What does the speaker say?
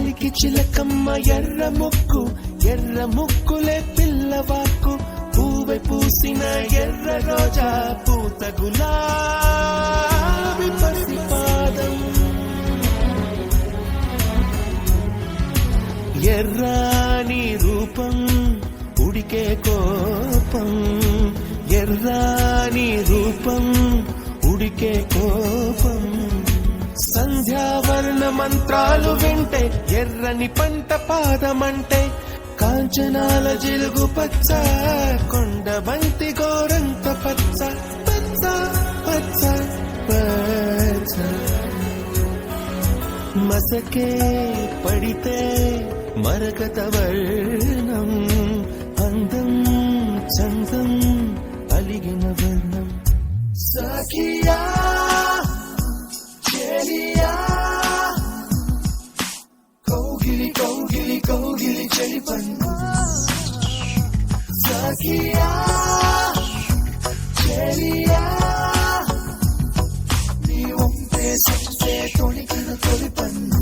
గాలికి చిలకమ్మ ఎర్ర ముక్కులే పిల్లవాకు పూవై పూసిన ఎర్ర రోజా పూత గులాబీ పసిపాదం ఎర్రాని రూపం ఉడికే కోపం ఎర్రాని రూపం ఉడికే కోపం సంధ్యావర్ణ మంత్రాలు వింటే ఎర్రని పంట పాదమంటే కాంచనాల జిలుగు పచ్చ కొండ బంతి గోరంత పచ్చ పచ్చ పచ్చ పచ్చ మసకే పడితే మరకత వర్ణం అందం చందం అలిగిన వర్ణం సఖియా చెలియా కౌగిలి కౌగిలి కౌగిలి చెలి పన్ను సఖియా చెలియా నీ ఒంపే సొంపే తొణికిన తొలి పన్ను